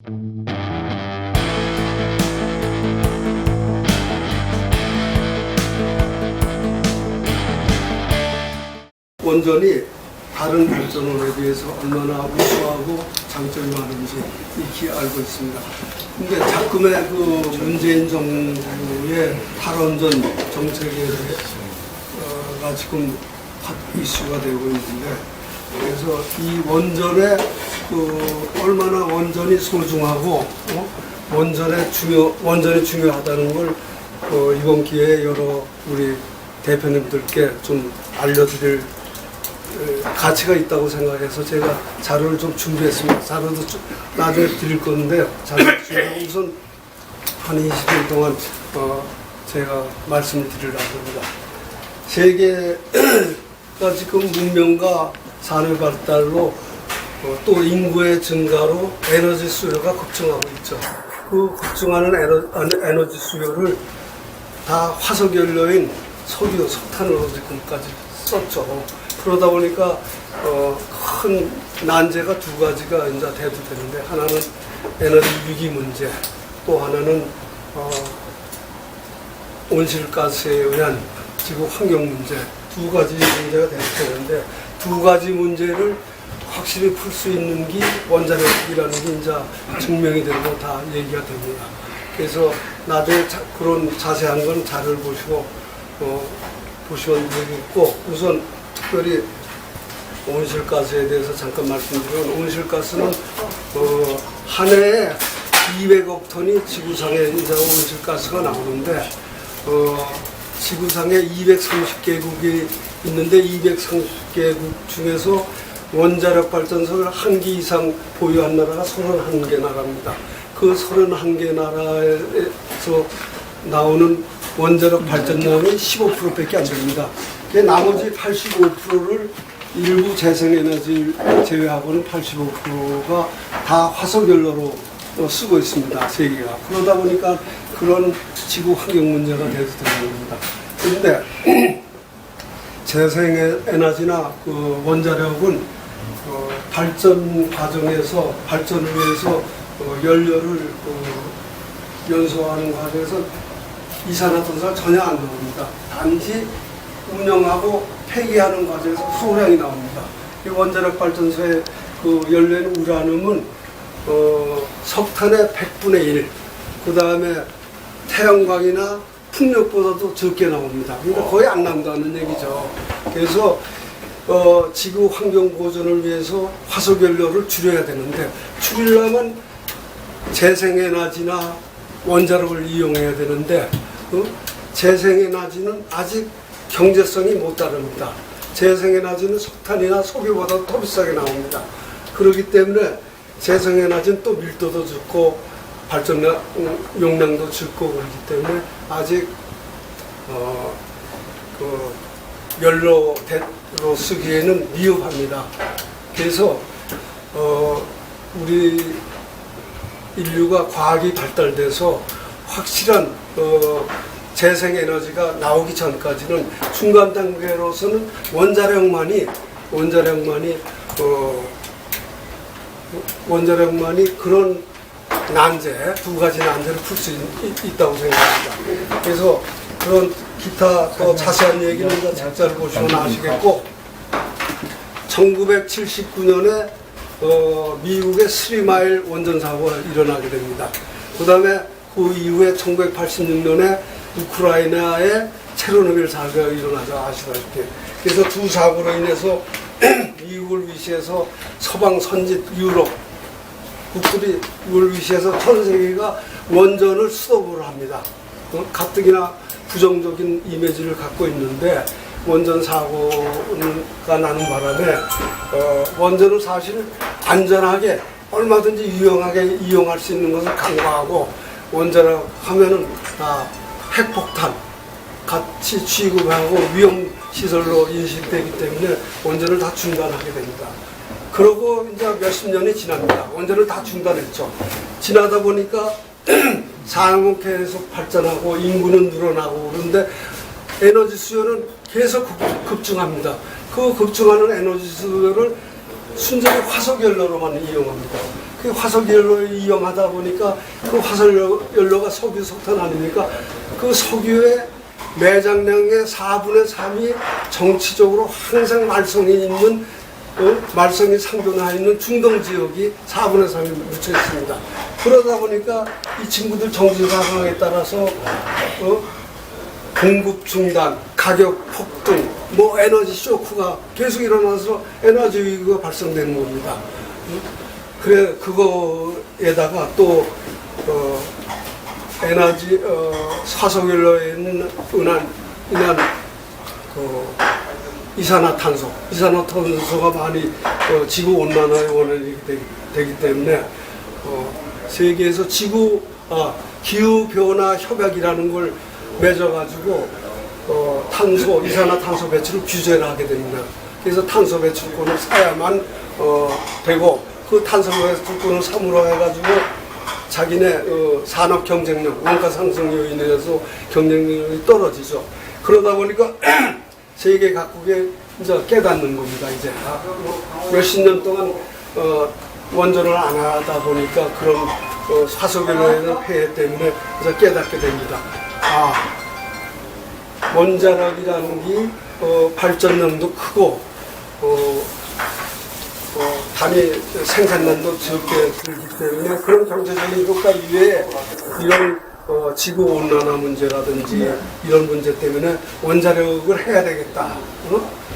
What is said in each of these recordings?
원전이 다른 발전원에 비해서 얼마나 우수하고 장점이 많은지 익히 알고 있습니다. 근데 자금의 그 문재인 정부의 탈원전 정책가 지금 이슈가 되고 있는데, 그래서 이 원전의 얼마나 원전이 소중하고 원전이 중요하다는 걸 이번 기회에 여러 우리 대표님들께 좀 알려드릴 가치가 있다고 생각해서 제가 자료를 좀 준비했습니다. 자료도 나중에 드릴 건데요. 자료를 준비하고 우선 한 20분 동안 제가 말씀을 드리려고 합니다. 세계가 지금 문명과 산업 발달로 또 인구의 증가로 에너지 수요가 급증하고 있죠. 그 급증하는 에너지 수요를 다 화석연료인 석유, 석탄으로 지금까지 썼죠. 그러다 보니까 큰 난제가 두 가지가 이제 대두되는데, 하나는 에너지 위기 문제, 또 하나는 온실가스에 의한 지구 환경 문제, 두 가지 문제가 대두되는데, 두 가지 문제를 확실히 풀 수 있는 게 원자력이라는 게 이제 증명이 되고 다 얘기가 됩니다. 그래서 나중에 그런 자세한 건 자료를 보시고 보시면 되겠고, 우선 특별히 온실가스에 대해서 잠깐 말씀드리면, 온실가스는 한 해에 200억 톤이 지구상에 이제 온실가스가 나오는데, 지구상에 230개국이 있는데 230개국 중에서 원자력 발전소를 1기 이상 보유한 나라가 31개 나라입니다. 그 31개 나라에서 나오는 원자력 발전량이 15%밖에 안 됩니다. 나머지 85%를 일부 재생에너지 제외하고는 85%가 다 화석연료로 쓰고 있습니다. 세계가. 그러다 보니까 그런 지구 환경 문제가 대두되는 겁니다. 그런데 재생에너지나 그 원자력은 발전 과정에서 발전을 위해서 연료를 연소하는 과정에서 이산화탄소가 전혀 안 나옵니다. 단지 운영하고 폐기하는 과정에서 소량이 나옵니다. 이 원자력 발전소의 그 연료인 우라늄은 석탄의 100분의 1, 그 다음에 태양광이나 풍력보다도 적게 나옵니다. 그러니까 거의 안 나온다는 얘기죠. 그래서 지구 환경 보존을 위해서 화석연료를 줄여야 되는데, 줄이려면 재생에너지나 원자력을 이용해야 되는데, 재생에너지는 아직 경제성이 못 따릅니다. 재생에너지는 석탄이나 석유보다 더 비싸게 나옵니다. 그렇기 때문에 재생에너지는 또 밀도도 적고 발전 용량도 적고 그렇기 때문에 아직 그 연료로 쓰기에는 미흡합니다. 그래서 우리 인류가 과학이 발달돼서 확실한 재생에너지가 나오기 전까지는 중간 단계로서는 원자력만이 그런 난제, 두 가지 난제를 풀 수 있다고 생각합니다. 그래서 그런 기타 더 자세한 얘기는 책자를 보시면 아시겠고, 1979년에 미국의 3마일 원전 사고가 일어나게 됩니다. 그 다음에 그 이후에 1986년에 우크라이나의 체르노빌 사고가 일어나죠. 아시다시피. 그래서 두 사고로 인해서 미국을 위시해서 서방 선진 유럽 국들이 이걸 위시해서 전 세계가 원전을 스톱을 합니다. 가뜩이나 부정적인 이미지를 갖고 있는데, 원전 사고가 나는 바람에 원전을 사실 안전하게 얼마든지 유용하게 이용할 수 있는 것을 강화하고, 원자력 하면은 다 핵폭탄 같이 취급하고 위험시설로 인식되기 때문에 원전을 다 중단하게 됩니다. 그러고 이제 몇십 년이 지납니다. 원전을 다 중단했죠. 지나다 보니까 산업은 계속 발전하고 인구는 늘어나고, 그런데 에너지 수요는 계속 급증합니다. 그 급증하는 에너지 수요를 순전히 화석연료로만 이용합니다. 그 화석연료를 이용하다 보니까 그 화석연료가 석유, 석탄 아닙니까? 그 석유의 매장량의 4분의 3이 정치적으로 항상 말썽이 있는 말썽이 상존하 있는 중동 지역이 4분의 3이 묻혀 있습니다. 그러다 보니까 이 친구들 정신 상황에 따라서 공급 중단, 가격 폭등, 뭐 에너지 쇼크가 계속 일어나서 에너지 위기가 발생되는 겁니다. 그래 그거에다가 또 에너지 화석연료에 있는 인한 이산화탄소가 많이 지구 온난화의 원인이 되기 때문에 세계에서 기후 변화 협약이라는 걸 맺어가지고 이산화탄소 배출을 규제를 하게 됩니다. 그래서 탄소 배출권을 사야만 되고 그 탄소 배출권을 삼으로 해가지고 자기네 산업 경쟁력, 원가 상승 요인에서 경쟁력이 떨어지죠. 그러다 보니까 세계 각국에 이제 깨닫는 겁니다. 이제 몇십 년 동안 원전을 안 하다 보니까 그런 화석연료에 대한 폐해 때문에 이제 깨닫게 됩니다. 원자력이라는 게 발전량도 크고 단위 생산량도 적게 들기 때문에 그런 경제적인 효과 이외에 이런 지구 온난화 문제라든지 이런 문제 때문에 원자력을 해야 되겠다.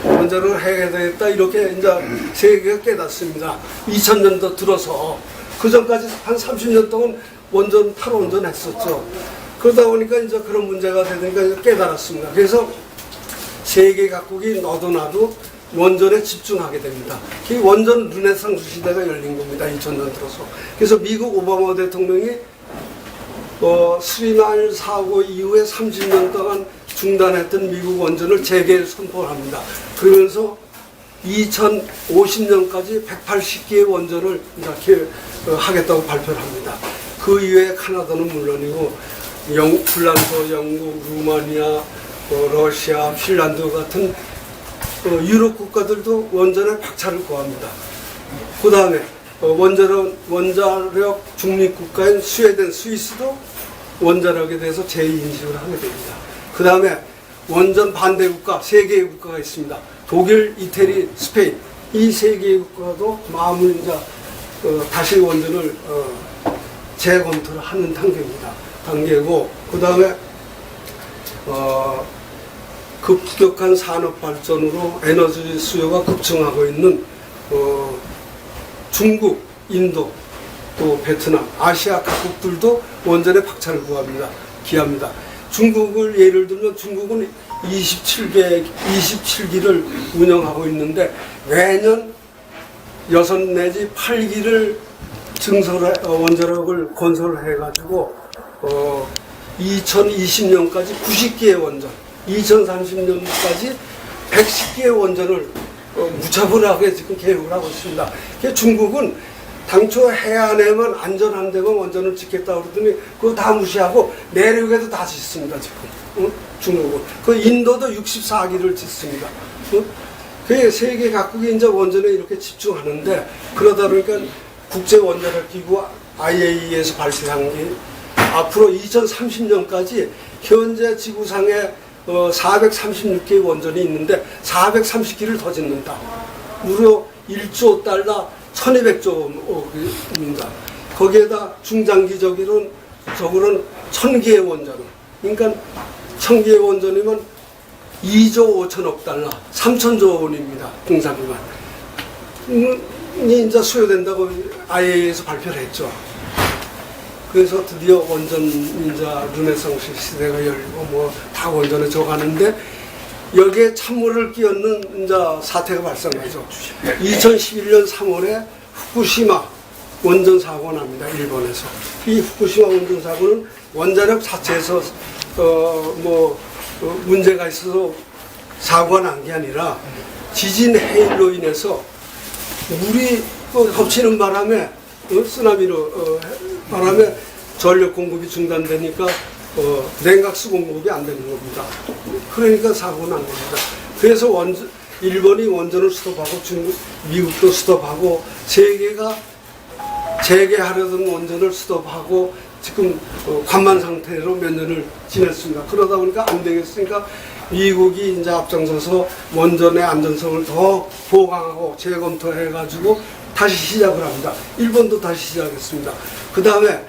원자력을 해야 되겠다. 이렇게 이제 세계가 깨닫습니다. 2000년도 들어서 그 전까지 한 30년 동안 탈원전 했었죠. 그러다 보니까 이제 그런 문제가 되니까 깨달았습니다. 그래서 세계 각국이 너도 나도 원전에 집중하게 됩니다. 그 원전 르네상스 시대가 열린 겁니다. 2000년 들어서. 그래서 미국 오바마 대통령이 스리마일 사고 이후에 30년 동안 중단했던 미국 원전을 재개 선포합니다. 그러면서 2050년까지 180개의 원전을 이렇게 하겠다고 발표를 합니다. 그 이외에 카나다는 물론이고 핀란드, 영국, 루마니아, 러시아, 핀란드 같은 유럽 국가들도 원전에 박차를 구합니다. 그 다음에 원자력 중립 국가인 스웨덴, 스위스도 원자력에 대해서 재인식을 하게 됩니다. 그 다음에 원전 반대 국가, 3개의 국가가 있습니다. 독일, 이태리, 스페인. 이 3개의 국가도 마음을 이제 다시 원전을 재검토를 하는 단계고, 그 다음에 급격한 산업 발전으로 에너지 수요가 급증하고 있는 중국, 인도, 또 베트남, 아시아 각국들도 원전에 박차를 기합니다. 중국을 예를 들면 중국은 27기를 운영하고 있는데 매년 6 내지 8기를 원자력을 건설해가지고 2020년까지 90개의 원전, 2030년까지 110개의 원전을 무차별하게 지금 계획을 하고 있습니다. 중국은 당초 해안에만 안전한 데만 원전을 짓겠다고 그러더니 그거 다 무시하고 내륙에도 다 짓습니다, 지금. 중국은. 그 인도도 64기를 짓습니다. 그 세계 각국이 이제 원전에 이렇게 집중하는데, 그러다 보니까 국제원자력기구 IAEA에서 발표한 게 앞으로 2030년까지 현재 지구상에 436개의 원전이 있는데 430기를 더 짓는다. 무려 1조 달러 1200조입니다. 거기에다 중장기적으로는 1000개의 원전. 그러니까 1000개의 원전이면 2조 5천억 달러, 3천조 원입니다. 공사비만. 이제 소요된다고 IAEA에서 발표를 했죠. 그래서 드디어 원전 르네상스 시대가 열리고 다 원전에 들어가는데 여기에 찬물을 끼얹는 사태가 발생하죠. 2011년 3월에 후쿠시마 원전 사고가 납니다. 일본에서. 이 후쿠시마 원전 사고는 원자력 자체에서 문제가 있어서 사고가 난 게 아니라 지진 해일로 인해서 물이 덮치는 바람에 쓰나미로 바람에 전력 공급이 중단되니까 냉각수 공급이 안 되는 겁니다. 그러니까 사고가 난 겁니다. 그래서 일본이 원전을 스톱하고 미국도 스톱하고 세계가 재개하려던 원전을 스톱하고 지금 관만 상태로 몇 년을 지냈습니다. 그러다 보니까 안 되겠으니까 미국이 이제 앞장서서 원전의 안전성을 더 보강하고 재검토해가지고 다시 시작을 합니다. 일본도 다시 시작했습니다. 그 다음에